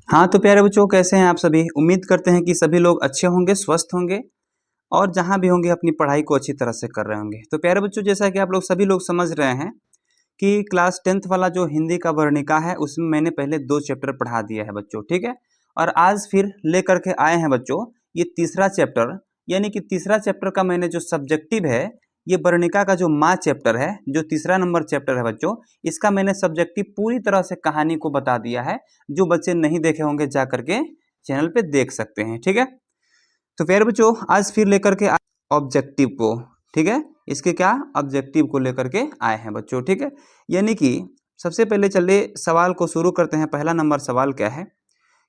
हाँ तो प्यारे बच्चों, कैसे हैं आप सभी। उम्मीद करते हैं कि सभी लोग अच्छे होंगे, स्वस्थ होंगे और जहाँ भी होंगे अपनी पढ़ाई को अच्छी तरह से कर रहे होंगे। तो प्यारे बच्चों, जैसा कि आप लोग सभी लोग समझ रहे हैं कि क्लास 10th वाला जो हिंदी का वर्णिका है उसमें मैंने पहले 2 चैप्टर पढ़ा दिया है बच्चों, ठीक है। और आज फिर लेकर के आए हैं बच्चों ये तीसरा चैप्टर, यानी कि तीसरा चैप्टर का मैंने जो सब्जेक्टिव है, ये वर्णिका का जो माँ चैप्टर है, जो तीसरा नंबर चैप्टर है बच्चों, इसका मैंने सब्जेक्टिव पूरी तरह से कहानी को बता दिया है। जो बच्चे नहीं देखे होंगे जा करके चैनल पे देख सकते हैं, ठीक है। तो फिर बच्चों आज फिर लेकर के ऑब्जेक्टिव को, ठीक है, इसके क्या ऑब्जेक्टिव को लेकर के आए हैं बच्चों, ठीक है। यानी कि सबसे पहले चलिए सवाल को शुरू करते हैं। पहला नंबर सवाल क्या है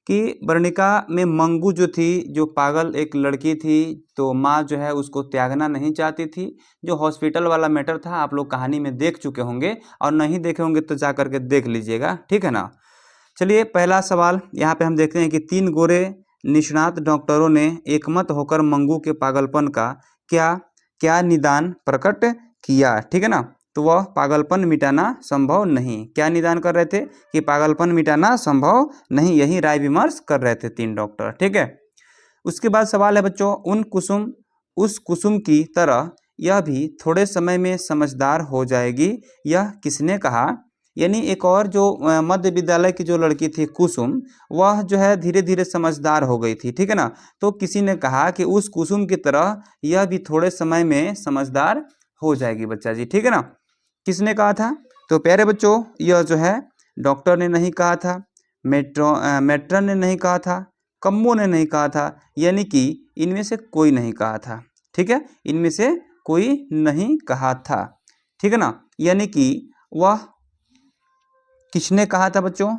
कि वर्णिका में मंगू जो थी, जो पागल एक लड़की थी, तो माँ जो है उसको त्यागना नहीं चाहती थी। जो हॉस्पिटल वाला मैटर था आप लोग कहानी में देख चुके होंगे, और नहीं देखे होंगे तो जा करके देख लीजिएगा, ठीक है ना। चलिए पहला सवाल यहाँ पे हम देखते हैं कि 3 गोरे निष्णात डॉक्टरों ने एकमत होकर मंगू के पागलपन का क्या क्या निदान प्रकट किया, ठीक है ना। तो वह पागलपन मिटाना संभव नहीं, क्या निदान कर रहे थे कि पागलपन मिटाना संभव नहीं, यही राय विमर्श कर रहे थे 3 डॉक्टर, ठीक है। उसके बाद सवाल है बच्चों, उस कुसुम की तरह यह भी थोड़े समय में समझदार हो जाएगी, यह किसने कहा। यानी एक और जो मध्य विद्यालय की जो लड़की थी कुसुम, वह जो है धीरे धीरे समझदार हो गई थी, ठीक है ना। तो किसी ने कहा कि उस कुसुम की तरह यह भी थोड़े समय में समझदार हो जाएगी बच्चा जी, ठीक है ना। किसने कहा था। तो प्यारे बच्चों, यह जो है डॉक्टर ने नहीं कहा था, मेट्रन ने नहीं कहा था, कम्बो ने नहीं कहा था, यानी कि इनमें से कोई नहीं कहा था, ठीक है। इनमें से कोई नहीं कहा था, ठीक है ना। यानी कि वह किसने कहा था बच्चों,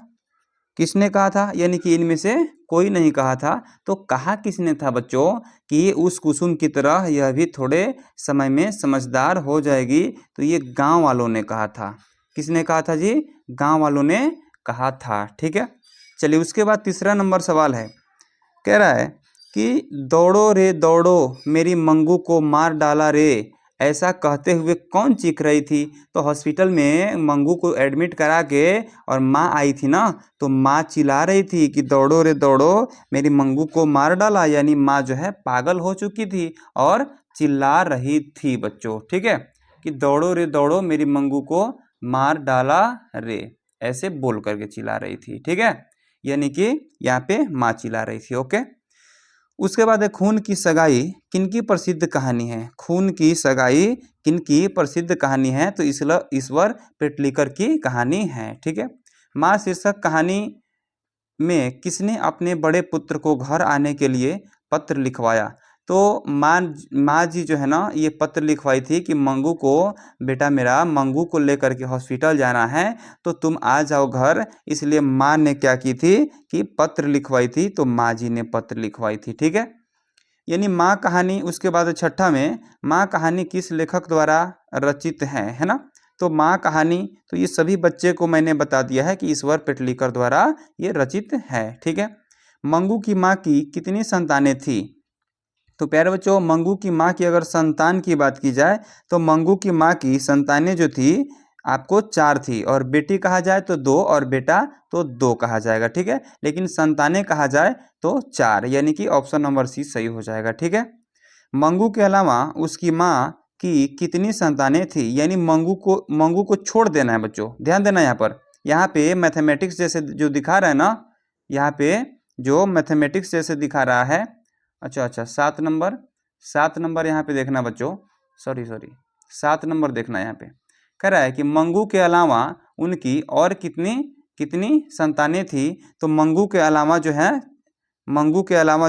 किसने कहा था, यानी कि इनमें से कोई नहीं कहा था। तो कहा किसने था बच्चों कि उस कुसुम की तरह यह भी थोड़े समय में समझदार हो जाएगी। तो ये गांव वालों ने कहा था। किसने कहा था जी, गांव वालों ने कहा था, ठीक है। चलिए उसके बाद तीसरा नंबर सवाल है, कह रहा है कि दौड़ो रे दौड़ो मेरी मंगू को मार डाला रे, ऐसा कहते हुए कौन चीख रही थी। तो हॉस्पिटल में मंगू को एडमिट करा के और माँ आई थी ना, तो माँ चिल्ला रही थी कि दौड़ो रे दौड़ो मेरी मंगू को मार डाला, यानी माँ जो है पागल हो चुकी थी और चिल्ला रही थी बच्चों, ठीक है, कि दौड़ो रे दौड़ो मेरी मंगू को मार डाला रे, ऐसे बोल करके चिल्ला रही थी, ठीक है। यानी कि यहाँ पे माँ चिल्ला रही थी, ओके। उसके बाद है खून की सगाई किनकी प्रसिद्ध कहानी है। खून की सगाई किनकी प्रसिद्ध कहानी है। तो ईश्वर पेटलिकर की कहानी है, ठीक है। माँ शीर्षक कहानी में किसने अपने बड़े पुत्र को घर आने के लिए पत्र लिखवाया। तो माँ जी जो है ना, ये पत्र लिखवाई थी कि मंगू को, बेटा मेरा मंगू को लेकर के हॉस्पिटल जाना है, तो तुम आ जाओ घर। इसलिए माँ ने क्या की थी कि पत्र लिखवाई थी, तो माँ जी ने पत्र लिखवाई थी, ठीक है। यानी माँ कहानी। उसके बाद छठा में, माँ कहानी किस लेखक द्वारा रचित है ना। तो माँ कहानी, तो ये सभी बच्चे को मैंने बता दिया है कि ईश्वर पेटलिकर द्वारा ये रचित है, ठीक है। मंगू की माँ की कितनी संतानें थी। तो प्यारे बच्चों, मंगू की माँ की अगर संतान की बात की जाए, तो मंगू की माँ की संतानें जो थी आपको 4 थी, और बेटी कहा जाए तो 2 और बेटा तो 2 कहा जाएगा, ठीक है। लेकिन संतानें कहा जाए तो 4, यानी कि ऑप्शन नंबर सी सही हो जाएगा, ठीक है। मंगू के अलावा उसकी माँ की कितनी संतानें थी। यानी मंगू को छोड़ देना है बच्चों, ध्यान देना यहाँ पे मैथमेटिक्स जैसे जो दिखा रहा है ना, यहाँ पे जो मैथमेटिक्स जैसे दिखा रहा है। अच्छा 7 नंबर यहाँ पे देखना बच्चों, सॉरी 7 नंबर देखना। यहाँ पे कह रहा है कि मंगू के अलावा उनकी और कितनी कितनी संतानें थी। तो मंगू के अलावा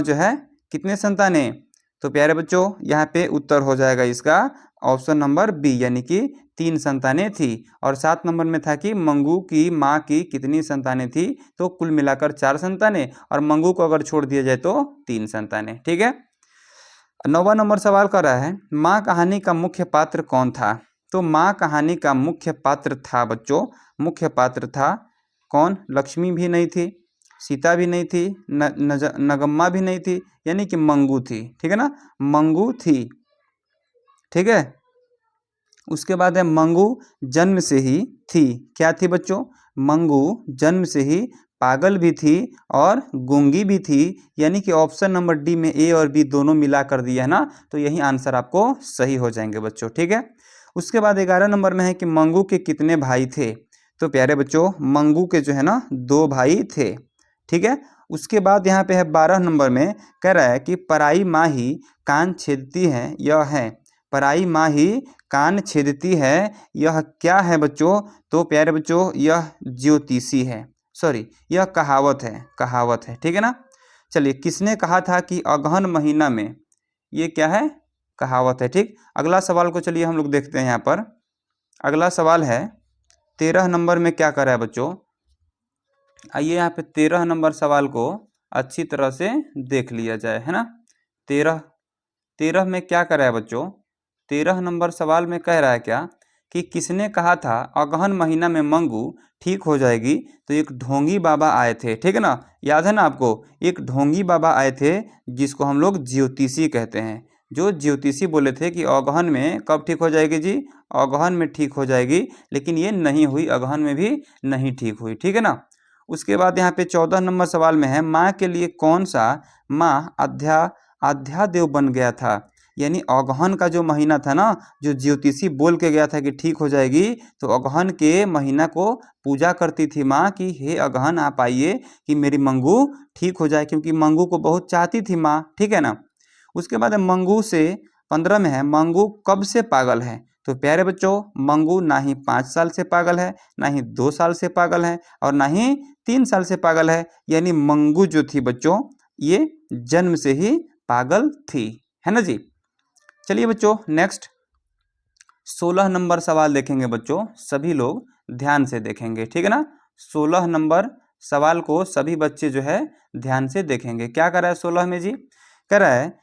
जो है कितने संतानें। तो प्यारे बच्चों, यहाँ पे उत्तर हो जाएगा इसका ऑप्शन नंबर बी, यानी कि 3 संतानें थी। और 7 नंबर में था कि मंगू की माँ की कितनी संतानें थी। तो कुल मिलाकर 4 संतानें, और मंगू को अगर छोड़ दिया जाए तो 3 संतानें, ठीक है। 9वां नंबर सवाल कर रहा है, माँ कहानी का मुख्य पात्र कौन था। तो माँ कहानी का मुख्य पात्र था बच्चों, मुख्य पात्र था कौन। लक्ष्मी भी नहीं थी, सीता भी नहीं थी, नगम्मा भी नहीं थी, यानी कि मंगू थी, ठीक है ना, मंगू थी, ठीक है। उसके बाद है मंगू जन्म से ही थी। क्या थी बच्चों, मंगू जन्म से ही पागल भी थी और गूंगी भी थी, यानी कि ऑप्शन नंबर डी में ए और बी दोनों मिला कर दिया है ना, तो यही आंसर आपको सही हो जाएंगे बच्चों। ठीक है, उसके बाद 11 नंबर में है कि मंगू के कितने भाई थे। तो प्यारे बच्चों मंगू के जो है ना 2 भाई थे। ठीक है, उसके बाद यहाँ पे है 12 नंबर में, कह रहा है कि पराई माँ ही कान छेदती है, यह है। पराई माँ ही कान छेदती है, यह क्या है बच्चों। तो प्यारे बच्चों यह ज्योतिषी है, सॉरी यह कहावत है, कहावत है। ठीक है ना। चलिए, किसने कहा था कि अगहन महीना में, ये क्या है, कहावत है। ठीक, अगला सवाल को चलिए हम लोग देखते हैं। यहाँ पर अगला सवाल है 13 नंबर में, क्या कर रहा है बच्चों। आइए यहाँ पे 13 नंबर सवाल को अच्छी तरह से देख लिया जाए, है ना। 13 में क्या कर रहा है बच्चों। 13 नंबर सवाल में कह रहा है क्या कि किसने कहा था अगहन महीना में मंगू ठीक हो जाएगी। तो एक ढोंगी बाबा आए थे, ठीक है ना, याद है ना आपको। एक ढोंगी बाबा आए थे जिसको हम लोग ज्योतिषी कहते हैं। जो ज्योतिषी बोले थे कि अगहन में कब ठीक हो जाएगी जी, अगहन में ठीक हो जाएगी, लेकिन ये नहीं हुई, अगहन में भी नहीं ठीक हुई। ठीक है ना। उसके बाद यहाँ पे 14 नंबर सवाल में है, माँ के लिए कौन सा माँ आध्यादेव बन गया था। यानी अगहन का जो महीना था ना, जो ज्योतिषी बोल के गया था कि ठीक हो जाएगी, तो अगहन के महीना को पूजा करती थी माँ कि हे अगहन आप आइए कि मेरी मंगू ठीक हो जाए, क्योंकि मंगू को बहुत चाहती थी माँ। ठीक है ना। उसके बाद मंगू से 15 में है, मंगू कब से पागल है। तो प्यारे बच्चों मंगू ना ही 5 साल से पागल है, ना ही 2 साल से पागल है, और ना ही 3 साल से पागल है। यानी मंगू जो थी बच्चों, ये जन्म से ही पागल थी, है ना जी। चलिए बच्चों नेक्स्ट 16 नंबर सवाल देखेंगे बच्चों, सभी लोग ध्यान से देखेंगे, ठीक है ना। 16 नंबर सवाल को सभी बच्चे जो है ध्यान से देखेंगे। क्या कर रहा है 16 में जी, कह रहा है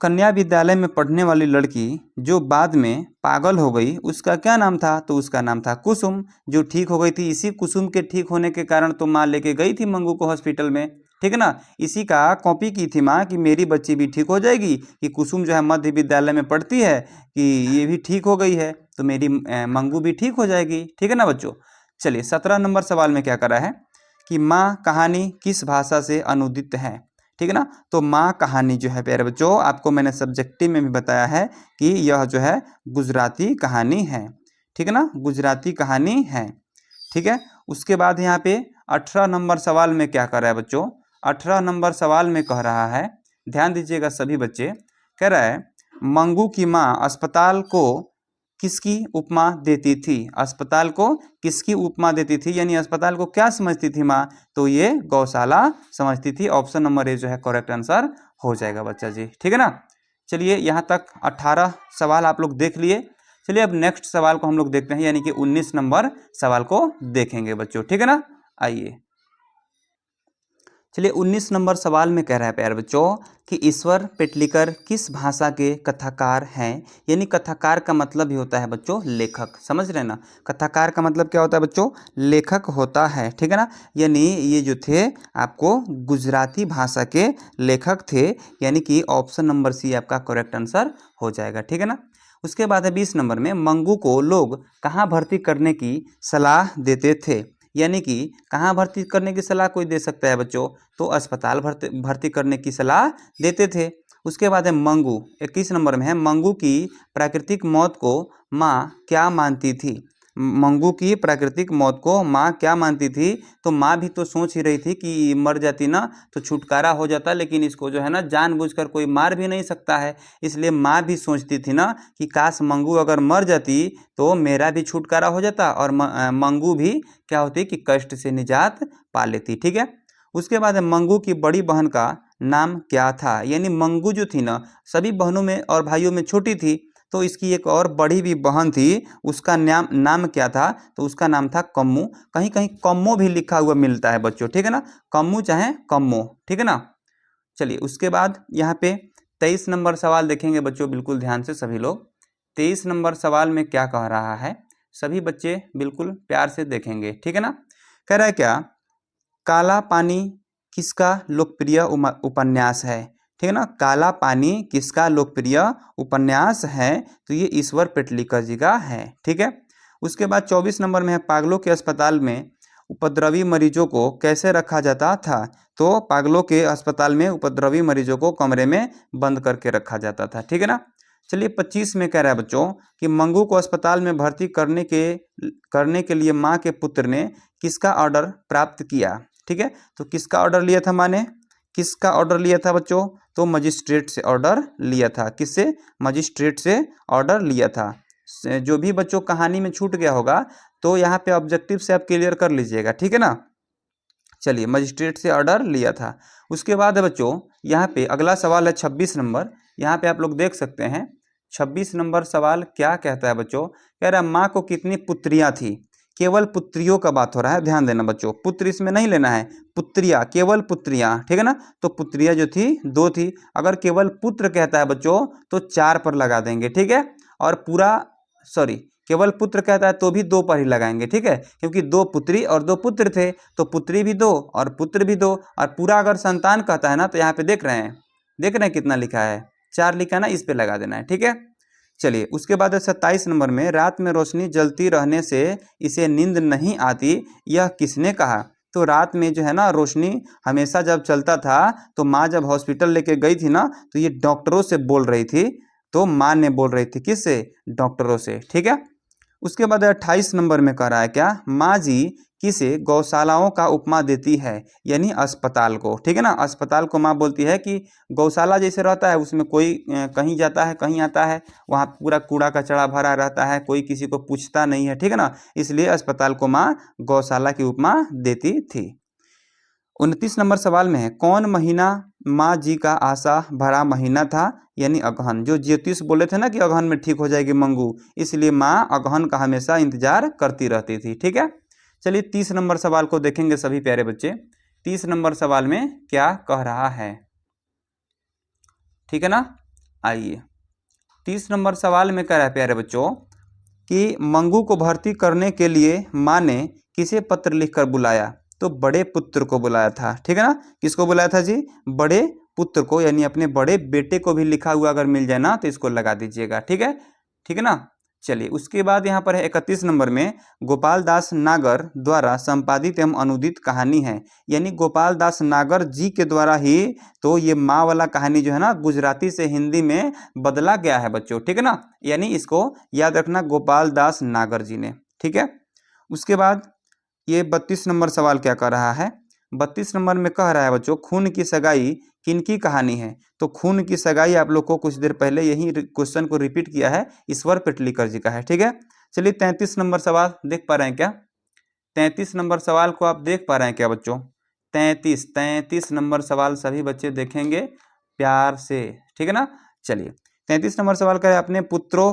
कन्या विद्यालय में पढ़ने वाली लड़की जो बाद में पागल हो गई, उसका क्या नाम था। तो उसका नाम था कुसुम, जो ठीक हो गई थी। इसी कुसुम के ठीक होने के कारण तो माँ लेके गई थी मंगू को हॉस्पिटल में, ठीक है ना। इसी का कॉपी की थी माँ कि मेरी बच्ची भी ठीक हो जाएगी, कि कुसुम जो है मध्य विद्यालय में पढ़ती है, कि ये भी ठीक हो गई है, तो मेरी मंगू भी ठीक हो जाएगी। ठीक है ना बच्चों। चलिए 17 नंबर सवाल में क्या करा है कि माँ कहानी किस भाषा से अनुदित है। ठीक है ना। तो माँ कहानी जो है प्यारे बच्चों, आपको मैंने सब्जेक्टिव में भी बताया है कि यह जो है गुजराती कहानी है। ठीक है ना, गुजराती कहानी है। ठीक है। उसके बाद यहाँ पे 18 नंबर सवाल में क्या कर रहा है बच्चों, 18 नंबर सवाल में कह रहा है, ध्यान दीजिएगा सभी बच्चे, कह रहा है मंगू की माँ अस्पताल को किसकी उपमा देती थी। अस्पताल को किसकी उपमा देती थी, यानी अस्पताल को क्या समझती थी माँ। तो ये गौशाला समझती थी। ऑप्शन नंबर ए जो है करेक्ट आंसर हो जाएगा बच्चा जी। ठीक है ना। चलिए यहाँ तक 18 सवाल आप लोग देख लिए। चलिए अब नेक्स्ट सवाल को हम लोग देखते हैं, यानी कि 19 नंबर सवाल को देखेंगे बच्चों। ठीक है ना। आइए चलिए 19 नंबर सवाल में कह रहा है प्यारे बच्चों कि ईश्वर पेटलिकर किस भाषा के कथाकार हैं। यानी कथाकार का मतलब ही होता है बच्चों लेखक, समझ रहे हैं ना। कथाकार का मतलब क्या होता है बच्चों, लेखक होता है। ठीक है ना। यानी ये जो थे आपको गुजराती भाषा के लेखक थे, यानी कि ऑप्शन नंबर सी आपका करेक्ट आंसर हो जाएगा। ठीक है ना। उसके बाद है 20 नंबर में, मंगू को लोग कहाँ भर्ती करने की सलाह देते थे। यानी कि कहाँ भर्ती करने की सलाह कोई दे सकता है बच्चों, तो अस्पताल भर्ती करने की सलाह देते थे। उसके बाद है मंगू, 21 नंबर में है, मंगू की प्राकृतिक मौत को माँ क्या मानती थी। मंगू की प्राकृतिक मौत को माँ क्या मानती थी। तो माँ भी तो सोच ही रही थी कि मर जाती ना तो छुटकारा हो जाता, लेकिन इसको जो है ना जानबूझकर कोई मार भी नहीं सकता है। इसलिए माँ भी सोचती थी ना कि काश मंगू अगर मर जाती तो मेरा भी छुटकारा हो जाता, और मंगू भी क्या होती कि कष्ट से निजात पा लेती। ठीक है। उसके बाद मंगू की बड़ी बहन का नाम क्या था। यानी मंगू जो थी ना सभी बहनों में और भाइयों में छोटी थी, तो इसकी एक और बड़ी भी बहन थी, उसका नाम क्या था। तो उसका नाम था कम्मू। कहीं कहीं कम्मो भी लिखा हुआ मिलता है बच्चों। ठीक है ना, कम्मू चाहे कम्मो। ठीक है ना। चलिए उसके बाद यहाँ पे 23 नंबर सवाल देखेंगे बच्चों, बिल्कुल ध्यान से सभी लोग। 23 नंबर सवाल में क्या कह रहा है, सभी बच्चे बिल्कुल प्यार से देखेंगे। ठीक है ना। कह रहा है क्या, काला पानी किसका लोकप्रिय उपन्यास है। ठीक है ना। काला पानी किसका लोकप्रिय उपन्यास है। तो ये ईश्वर पेटलिकर जी का है। ठीक है। उसके बाद 24 नंबर में है, पागलों के अस्पताल में उपद्रवी मरीजों को कैसे रखा जाता था? तो पागलों के अस्पताल में उपद्रवी मरीजों को कमरे में बंद करके रखा जाता था। ठीक है ना। चलिए 25 में कह रहा है बच्चों कि मंगू को अस्पताल में भर्ती करने के लिए माँ के पुत्र ने किसका ऑर्डर प्राप्त किया? ठीक है, तो किसका ऑर्डर लिया था माँ ने? किसका ऑर्डर लिया था बच्चों? तो मजिस्ट्रेट से ऑर्डर लिया था। किससे? मजिस्ट्रेट से ऑर्डर लिया था। जो भी बच्चों कहानी में छूट गया होगा तो यहाँ पे ऑब्जेक्टिव से आप क्लियर कर लीजिएगा। ठीक है ना। चलिए, मजिस्ट्रेट से ऑर्डर लिया था। उसके बाद है बच्चों यहाँ पे अगला सवाल है 26 नंबर। यहाँ पे आप लोग देख सकते हैं 26 नंबर सवाल क्या कहता है बच्चों? कह रहा है माँ को कितनी पुत्रियाँ थी? केवल पुत्रियों का बात हो रहा है, ध्यान देना बच्चों, पुत्र इसमें नहीं लेना है, पुत्रियाँ, केवल पुत्रियाँ। ठीक है ना। तो पुत्रियाँ जो थी 2 थी। अगर केवल पुत्र कहता है बच्चों तो 4 पर लगा देंगे। ठीक है। और पूरा सॉरी केवल पुत्र कहता है तो भी 2 पर ही लगाएंगे। ठीक है, क्योंकि 2 पुत्री और 2 पुत्र थे तो पुत्री भी 2 और पुत्र भी 2। और पूरा अगर संतान कहता है ना तो यहाँ पे देख रहे हैं कितना लिखा है? 4 लिखा है ना, इस पे लगा देना है। ठीक है। चलिए, उसके बाद 27 नंबर में रात में रोशनी जलती रहने से इसे नींद नहीं आती, यह किसने कहा? तो रात में जो है ना रोशनी हमेशा जब चलता था तो माँ जब हॉस्पिटल लेके गई थी ना तो ये डॉक्टरों से बोल रही थी। तो माँ ने बोल रही थी किससे? डॉक्टरों से। ठीक है। उसके बाद 28 नंबर में कह रहा है क्या? माँ जी किसे गौशालाओं का उपमा देती है? यानी अस्पताल को। ठीक है ना। अस्पताल को माँ बोलती है कि गौशाला जैसे रहता है उसमें कोई कहीं जाता है कहीं आता है, वहाँ पूरा कूड़ा कचरा भरा रहता है, कोई किसी को पूछता नहीं है। ठीक है ना। इसलिए अस्पताल को माँ गौशाला की उपमा देती थी। 29 नंबर सवाल में है कौन महीना माँ जी का आशा भरा महीना था? यानी अगहन। जो ज्योतिष बोले थे ना कि अगहन में ठीक हो जाएगी मंगू, इसलिए माँ अगहन का हमेशा इंतजार करती रहती थी। ठीक है। चलिए 30 नंबर सवाल को देखेंगे सभी प्यारे बच्चे। 30 नंबर सवाल में क्या कह रहा है? ठीक है ना। आइए, 30 नंबर सवाल में कह रहा है प्यारे बच्चों कि मंगू को भर्ती करने के लिए माँ ने किसे पत्र लिखकर बुलाया? तो बड़े पुत्र को बुलाया था। ठीक है ना। किसको बुलाया था जी? बड़े पुत्र को, यानी अपने बड़े बेटे को भी लिखा हुआ अगर मिल जाए ना तो इसको लगा दीजिएगा। ठीक है। ठीक है ना। चलिए, उसके बाद यहाँ पर है 31 नंबर में गोपाल दास नागर द्वारा संपादित एवं अनुदित कहानी है। यानी गोपाल दास नागर जी के द्वारा ही तो ये माँ वाला कहानी जो है ना गुजराती से हिंदी में बदला गया है बच्चों। ठीक है ना। यानी इसको याद रखना, गोपाल दास नागर जी ने। ठीक है। उसके बाद ये 32 नंबर सवाल क्या कर रहा है? 32 नंबर में कह रहा है बच्चों खून की सगाई किनकी कहानी है? तो खून की सगाई आप लोग को कुछ देर पहले यही क्वेश्चन को रिपीट किया है, ईश्वर पेटलीकर जी का है। ठीक है। चलिए 33 नंबर सवाल देख पा रहे हैं क्या? 33 नंबर सवाल को आप देख पा रहे हैं क्या बच्चों? 33 नंबर सवाल सभी बच्चे देखेंगे प्यार से। ठीक है ना। चलिए, 33 नंबर सवाल का है अपने पुत्रों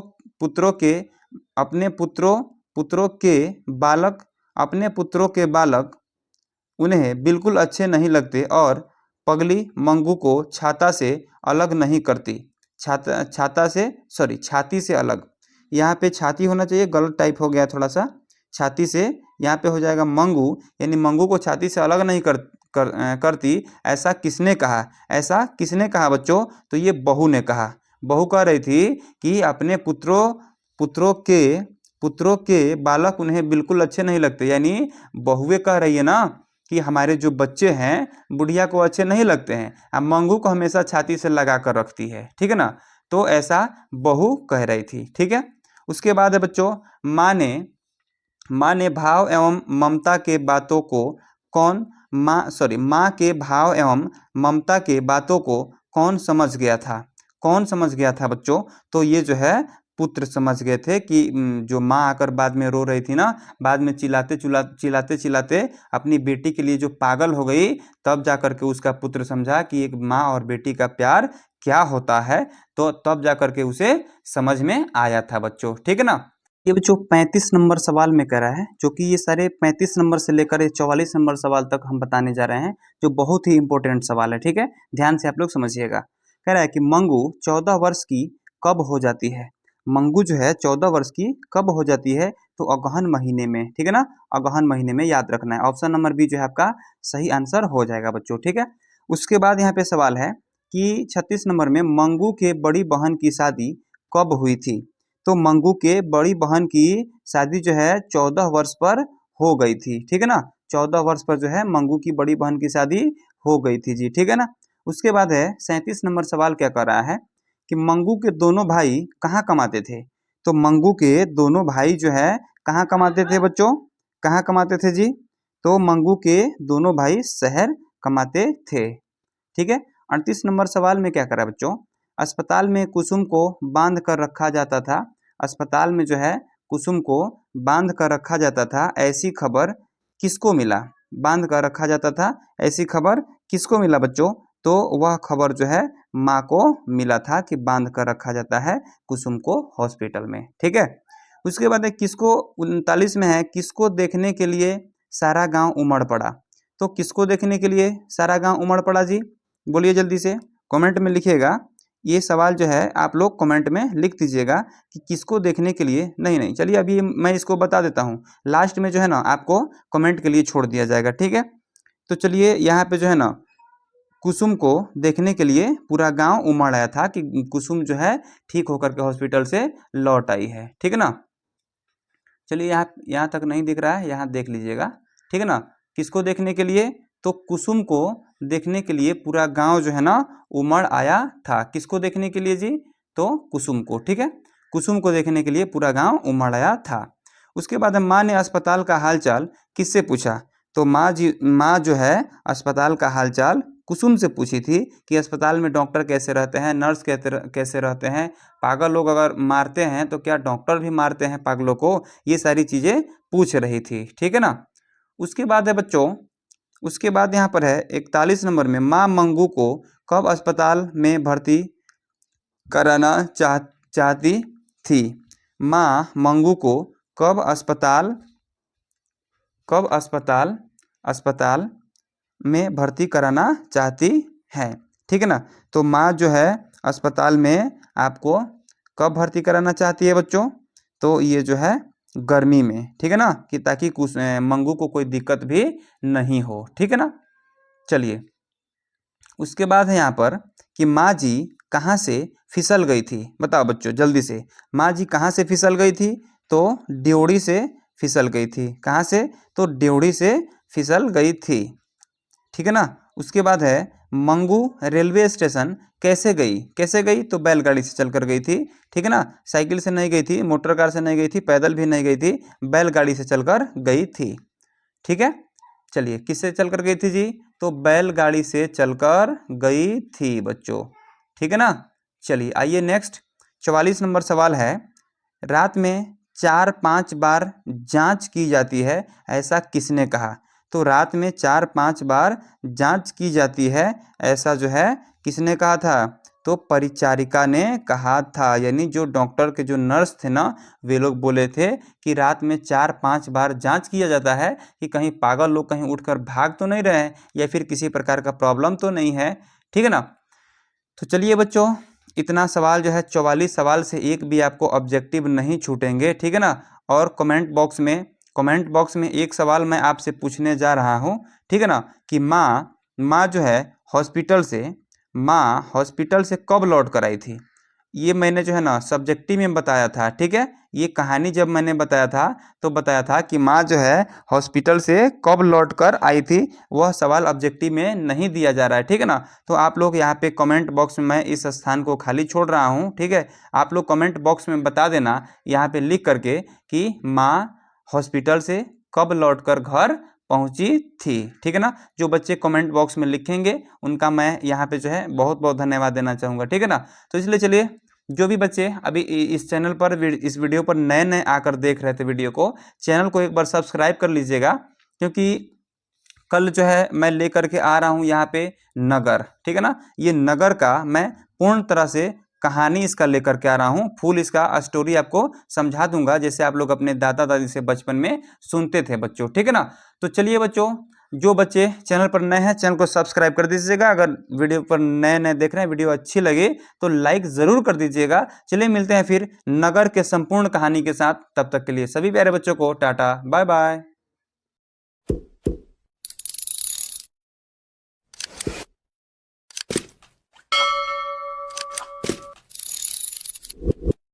के बालक उन्हें बिल्कुल अच्छे नहीं लगते और पगली मंगू को छाती से अलग। यहाँ पे छाती होना चाहिए, गलत टाइप हो गया थोड़ा सा। छाती से यहाँ पे हो जाएगा मंगू, यानी मंगू को छाती से अलग नहीं करती। ऐसा किसने कहा? ऐसा किसने कहा बच्चों? तो ये बहू ने कहा। बहू कह रही थी कि अपने पुत्रों के बालक उन्हें बिल्कुल अच्छे नहीं लगते। यानी बहुएं कह रही है ना कि हमारे जो बच्चे हैं बुढ़िया को अच्छे नहीं लगते हैं, अब मंगू को हमेशा छाती से लगा कर रखती है। ठीक है ना। तो ऐसा बहू कह रही थी। ठीक है। उसके बाद है बच्चों माँ ने भाव एवं ममता के बातों को माँ के भाव एवं ममता के बातों को कौन समझ गया था? कौन समझ गया था बच्चों? तो ये जो है पुत्र समझ गए थे कि जो माँ आकर बाद में रो रही थी ना, बाद में चिल्लाते अपनी बेटी के लिए जो पागल हो गई, तब जाकर के उसका पुत्र समझा कि एक माँ और बेटी का प्यार क्या होता है, तो तब जाकर के उसे समझ में आया था बच्चों। ठीक है ना। ये बच्चों 35 नंबर सवाल में कह रहा है, जो कि ये सारे 35 नंबर से लेकर 44 नंबर सवाल तक हम बताने जा रहे हैं, जो बहुत ही इंपॉर्टेंट सवाल है। ठीक है, ध्यान से आप लोग समझिएगा। कह रहा है कि मंगू 14 वर्ष की कब हो जाती है? मंगू जो है 14 वर्ष की कब हो जाती है? तो अगहन महीने में। ठीक है ना। अगहन महीने में याद रखना है। ऑप्शन नंबर बी जो है आपका सही आंसर हो जाएगा बच्चों। ठीक है। उसके बाद यहाँ पे सवाल है कि 36 नंबर में मंगू के बड़ी बहन की शादी कब हुई थी? तो मंगू के बड़ी बहन की शादी जो है 14 वर्ष पर हो गई थी। ठीक है ना। 14 वर्ष पर जो है मंगू की बड़ी बहन की शादी हो गई थी जी, ठीक है ना। उसके बाद है 37 नंबर सवाल क्या कर रहा है कि मंगू के दोनों भाई कहाँ कमाते थे। तो मंगू के दोनों भाई जो है कहाँ कमाते थे बच्चों, कहाँ कमाते थे जी। तो मंगू के दोनों भाई शहर कमाते थे, ठीक है। 38 नंबर सवाल में क्या करा बच्चों, अस्पताल में कुसुम को बांध कर रखा जाता था। अस्पताल में जो है कुसुम को बांध कर रखा जाता था, ऐसी खबर किसको मिला। बांध कर रखा जाता था, ऐसी खबर किसको मिला बच्चों। तो वह खबर जो है माँ को मिला था कि बांध कर रखा जाता है कुसुम को हॉस्पिटल में, ठीक है। उसके बाद है किसको 39 में है, किसको देखने के लिए सारा गांव उमड़ पड़ा। तो किसको देखने के लिए सारा गांव उमड़ पड़ा जी, बोलिए जल्दी से कमेंट में लिखिएगा। ये सवाल जो है आप लोग कमेंट में लिख दीजिएगा कि किसको देखने के लिए। नहीं चलिए अभी मैं इसको बता देता हूँ, लास्ट में जो है ना आपको कमेंट के लिए छोड़ दिया जाएगा, ठीक है। तो चलिए यहाँ पे जो है ना कुसुम को देखने के लिए पूरा गांव उमड़ आया था कि कुसुम जो है ठीक होकर के हॉस्पिटल से लौट आई है, ठीक है ना। चलिए यहाँ तक नहीं दिख रहा है, यहाँ देख लीजिएगा, ठीक है ना। किसको देखने के लिए, तो कुसुम को देखने के लिए पूरा गांव जो है ना उमड़ आया था। किसको देखने के लिए जी, तो कुसुम को, ठीक है। कुसुम को देखने के लिए पूरा गांव उमड़ आया था। उसके बाद माँ ने अस्पताल का हालचाल किससे पूछा। तो माँ जो है अस्पताल का हालचाल कुसुम से पूछी थी कि अस्पताल में डॉक्टर कैसे रहते हैं, नर्स कैसे रहते हैं, पागल लोग अगर मारते हैं तो क्या डॉक्टर भी मारते हैं पागलों को, ये सारी चीज़ें पूछ रही थी, ठीक है ना। उसके बाद है बच्चों, उसके बाद यहाँ पर है 41 नंबर में, माँ मंगू को कब अस्पताल में भर्ती कराना चाहती थी। माँ मंगू को कब अस्पताल में भर्ती कराना चाहती है, ठीक है ना। तो माँ जो है अस्पताल में आपको कब भर्ती कराना चाहती है बच्चों, तो ये जो है गर्मी में, ठीक है ना, कि ताकि मंगू को कोई दिक्कत भी नहीं हो, ठीक है ना। चलिए उसके बाद है यहाँ पर कि माँ जी कहाँ से फिसल गई थी। बताओ बच्चों जल्दी से, माँ जी कहाँ से फिसल गई थी, तो ड्योढ़ी से फिसल गई थी। कहाँ से, तो ड्योढ़ी से फिसल गई थी, ठीक है ना। उसके बाद है मंगू रेलवे स्टेशन कैसे गई, तो बैलगाड़ी से चलकर गई थी, ठीक है ना। साइकिल से नहीं गई थी, मोटर कार से नहीं गई थी, पैदल भी नहीं गई थी, बैलगाड़ी से चलकर गई थी, ठीक है। चलिए किससे चलकर गई थी जी, तो बैलगाड़ी से चलकर गई थी बच्चों, ठीक है ना। चलिए आइए नेक्स्ट 44 नंबर सवाल है, रात में 4-5 बार जांच की जाती है, ऐसा किसने कहा। तो रात में 4-5 बार जांच की जाती है, ऐसा जो है किसने कहा था, तो परिचारिका ने कहा था। यानी जो डॉक्टर के जो नर्स थे ना, वे लोग बोले थे कि रात में 4-5 बार जांच किया जाता है कि कहीं पागल लोग कहीं उठकर भाग तो नहीं रहे हैं या फिर किसी प्रकार का प्रॉब्लम तो नहीं है, ठीक है ना। तो चलिए बच्चों इतना सवाल जो है 44 सवाल से एक भी आपको ऑब्जेक्टिव नहीं छूटेंगे, ठीक है ना। और कमेंट बॉक्स में एक सवाल मैं आपसे पूछने जा रहा हूँ, ठीक है ना, कि माँ जो है हॉस्पिटल से कब लौट कर आई थी। ये मैंने जो है ना सब्जेक्टिव में बताया था, ठीक है। ये कहानी जब मैंने बताया था तो बताया था कि माँ जो है हॉस्पिटल से कब लौट कर आई थी, वह सवाल ऑब्जेक्टिव में नहीं दिया जा रहा है, ठीक है ना। तो आप लोग यहाँ पे कमेंट बॉक्स में मैं इस स्थान को खाली छोड़ रहा हूँ, ठीक है। आप लोग कमेंट बॉक्स में बता देना यहाँ पे लिख करके कि माँ हॉस्पिटल से कब लौट कर घर पहुंची थी, ठीक है ना। जो बच्चे कमेंट बॉक्स में लिखेंगे उनका मैं यहाँ पे जो है बहुत बहुत धन्यवाद देना चाहूँगा, ठीक है ना। तो इसलिए चलिए जो भी बच्चे अभी इस चैनल पर इस वीडियो पर नए आकर देख रहे थे वीडियो को, चैनल को एक बार सब्सक्राइब कर लीजिएगा, क्योंकि कल जो है मैं लेकर के आ रहा हूँ यहाँ पे नगर, ठीक है ना। ये नगर का मैं पूर्ण तरह से कहानी इसका लेकर के आ रहा हूँ, फुल इसका स्टोरी आपको समझा दूंगा, जैसे आप लोग अपने दादा दादी से बचपन में सुनते थे बच्चों, ठीक है ना। तो चलिए बच्चों जो बच्चे चैनल पर नए हैं चैनल को सब्सक्राइब कर दीजिएगा। अगर वीडियो पर नए देख रहे हैं, वीडियो अच्छी लगे तो लाइक ज़रूर कर दीजिएगा। चलिए मिलते हैं फिर नगर के संपूर्ण कहानी के साथ, तब तक के लिए सभी प्यारे बच्चों को टाटा बाय बाय।